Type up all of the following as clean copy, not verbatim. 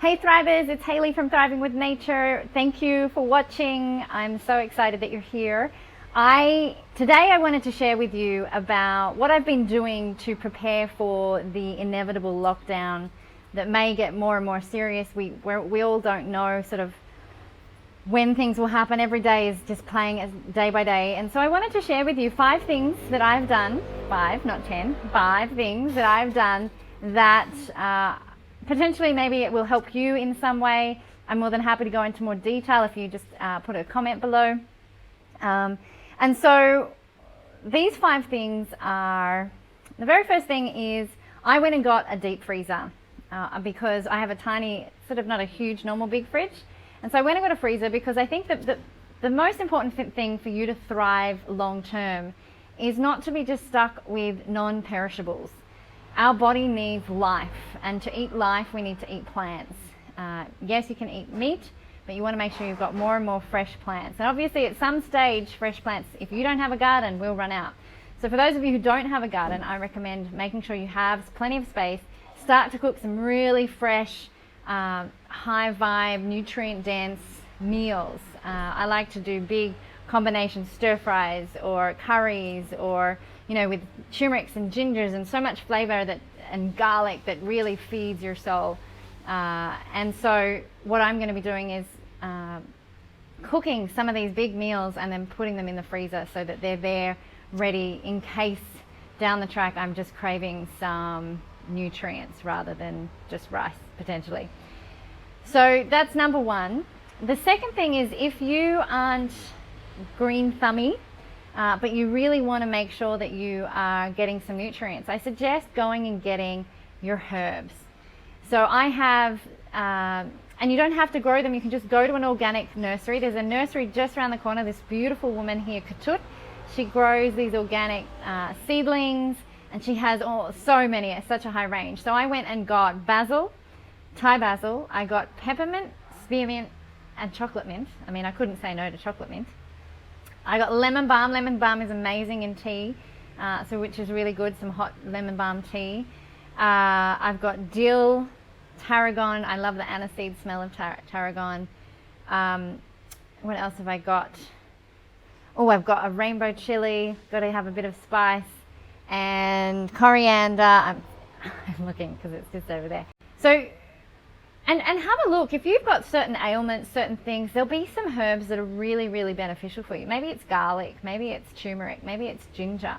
Hey Thrivers, it's Haley from Thriving with Nature. Thank you for watching. I'm so excited that you're here. Today I wanted to share with you about what I've been doing to prepare for the inevitable lockdown that may get more and more serious. We all don't know sort of when things will happen. Every day is just playing as day by day. And so I wanted to share with you 5 things that I've done, 5, not 10, 5 things that I've done that potentially maybe it will help you in some way. I'm more than happy to go into more detail if you just put a comment below. And so these 5 things are, the very first thing is I went and got a deep freezer because I have a tiny, sort of not a huge normal big fridge. And so I went and got a freezer because I think that the most important thing for you to thrive long term is not to be just stuck with non-perishables. Our body needs life, and to eat life, we need to eat plants. Yes, you can eat meat, but you want to make sure you've got more and more fresh plants. And obviously, at some stage, fresh plants, if you don't have a garden, will run out. So for those of you who don't have a garden, I recommend making sure you have plenty of space. Start to cook some really fresh, high vibe, nutrient-dense meals. I like to do big combination stir fries or curries, or with turmerics and gingers and so much flavor and garlic that really feeds your soul. And so what I'm going to be doing is cooking some of these big meals and then putting them in the freezer so that they're there ready in case down the track I'm just craving some nutrients rather than just rice potentially. So that's number 1. The second thing is, if you aren't green thummy, but you really want to make sure that you are getting some nutrients, I suggest going and getting your herbs. So I have, and you don't have to grow them, you can just go to an organic nursery. There's a nursery just around the corner, this beautiful woman here, Katut. She grows these organic seedlings, and she has so many, at such a high range. So I went and got basil, Thai basil, I got peppermint, spearmint, and chocolate mint. I mean, I couldn't say no to chocolate mint. I got lemon balm. Lemon balm is amazing in tea, which is really good, some hot lemon balm tea. I've got dill, tarragon. I love the aniseed smell of tarragon. What else have I got? Oh, I've got a rainbow chili. Got to have a bit of spice. And coriander. I'm looking because it's just over there. So, and have a look. If you've got certain ailments, certain things, there'll be some herbs that are really, really beneficial for you. Maybe it's garlic, maybe it's turmeric, maybe it's ginger.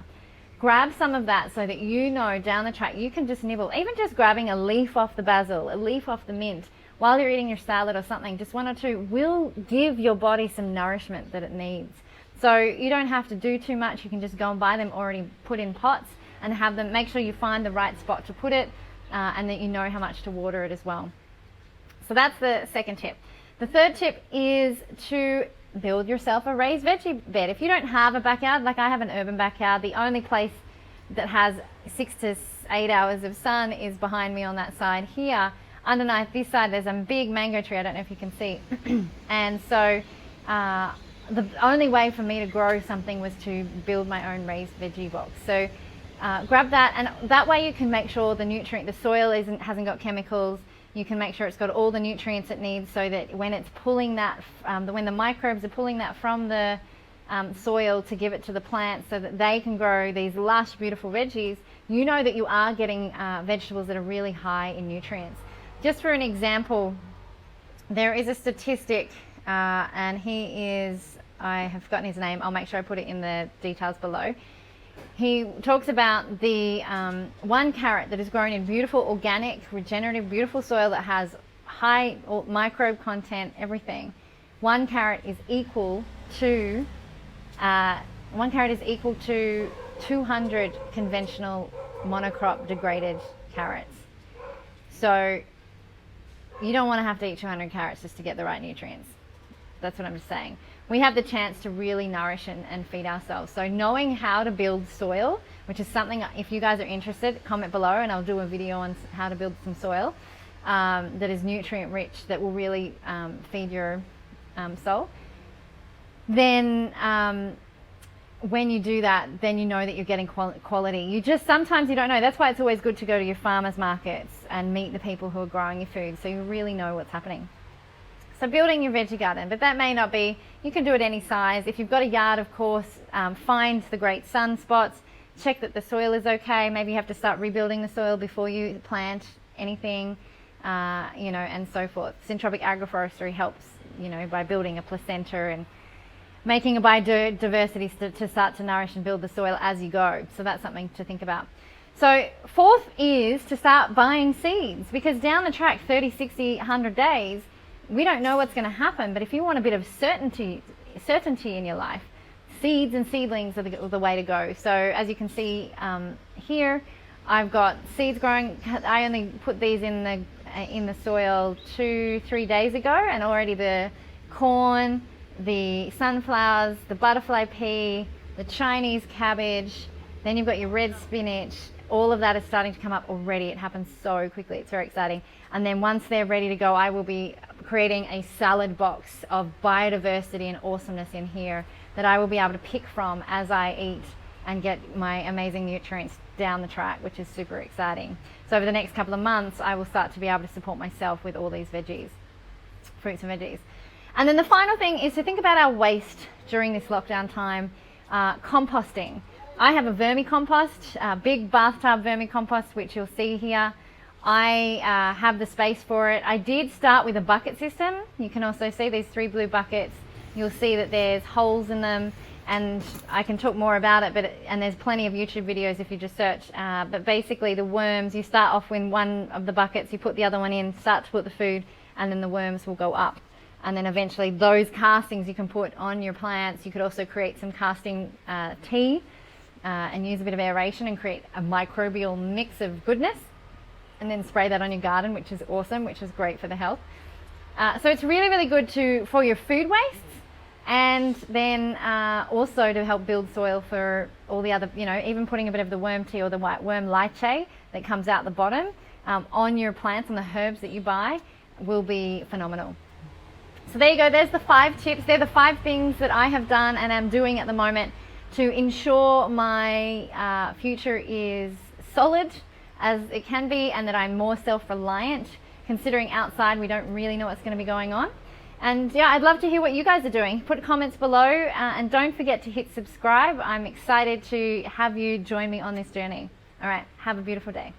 Grab some of that so that down the track you can just nibble. Even just grabbing a leaf off the basil, a leaf off the mint, while you're eating your salad or something, just 1 or 2 will give your body some nourishment that it needs. So you don't have to do too much. You can just go and buy them already put in pots and have them. Make sure you find the right spot to put it and that you know how much to water it as well. So that's the second tip. The third tip is to build yourself a raised veggie bed. If you don't have a backyard, like I have an urban backyard, the only place that has 6 to 8 hours of sun is behind me on that side here. Underneath this side, there's a big mango tree. I don't know if you can see. And so the only way for me to grow something was to build my own raised veggie box. So grab that, and that way you can make sure the soil hasn't got chemicals. You can make sure it's got all the nutrients it needs, so that when it's pulling that, when the microbes are pulling that from the soil to give it to the plants so that they can grow these lush, beautiful veggies, you know that you are getting vegetables that are really high in nutrients. Just for an example, there is a statistic, and I have forgotten his name, I'll make sure I put it in the details below. He talks about the 1 carrot that is grown in beautiful, organic, regenerative, beautiful soil that has high microbe content, everything. 1 carrot is equal to 200 conventional monocrop degraded carrots. So you don't want to have to eat 200 carrots just to get the right nutrients. That's what I'm just saying. We have the chance to really nourish and feed ourselves. So knowing how to build soil, which is something, if you guys are interested, comment below and I'll do a video on how to build some soil that is nutrient rich, that will really feed your soul. Then when you do that, then you know that you're getting quality. Sometimes you don't know. That's why it's always good to go to your farmers markets and meet the people who are growing your food, so you really know what's happening. So building your veggie garden, but that may not be, you can do it any size. If you've got a yard, of course, find the great sun spots, check that the soil is okay. Maybe you have to start rebuilding the soil before you plant anything, and so forth. Syntropic agroforestry helps, by building a placenta and making a biodiversity to start to nourish and build the soil as you go. So that's something to think about. So fourth is to start buying seeds, because down the track, 30, 60, 100 days, we don't know what's going to happen. But if you want a bit of certainty in your life, seeds and seedlings are the way to go. So as you can see here, I've got seeds growing. I only put these in the soil 2-3 days ago, and already the corn, the sunflowers, the butterfly pea, the Chinese cabbage, then you've got your red spinach, all of that is starting to come up already. It happens so quickly, it's very exciting. And then once they're ready to go, I will be creating a salad box of biodiversity and awesomeness in here that I will be able to pick from as I eat and get my amazing nutrients down the track, which is super exciting. So over the next couple of months, I will start to be able to support myself with all these veggies, fruits and veggies. And then the final thing is to think about our waste during this lockdown time. Composting. I have a vermicompost, a big bathtub vermicompost, which you'll see here. I have the space for it. I did start with a bucket system. You can also see these 3 blue buckets. You'll see that there's holes in them, and I can talk more about it, and there's plenty of YouTube videos if you just search. But basically the worms, you start off with one of the buckets, you put the other one in, start to put the food, and then the worms will go up. And then eventually those castings you can put on your plants. You could also create some casting tea and use a bit of aeration and create a microbial mix of goodness, and then spray that on your garden, which is awesome, which is great for the health. So it's really, really good for your food wastes, and then also to help build soil for all the other, even putting a bit of the worm tea or the white worm lychee that comes out the bottom on your plants, on the herbs that you buy, will be phenomenal. So there you go, there's the 5 tips. They're the 5 things that I have done and am doing at the moment to ensure my future is solid as it can be, and that I'm more self-reliant, considering outside we don't really know what's going to be going on. And yeah, I'd love to hear what you guys are doing. Put comments below, and don't forget to hit subscribe. I'm excited to have you join me on this journey. All right, have a beautiful day.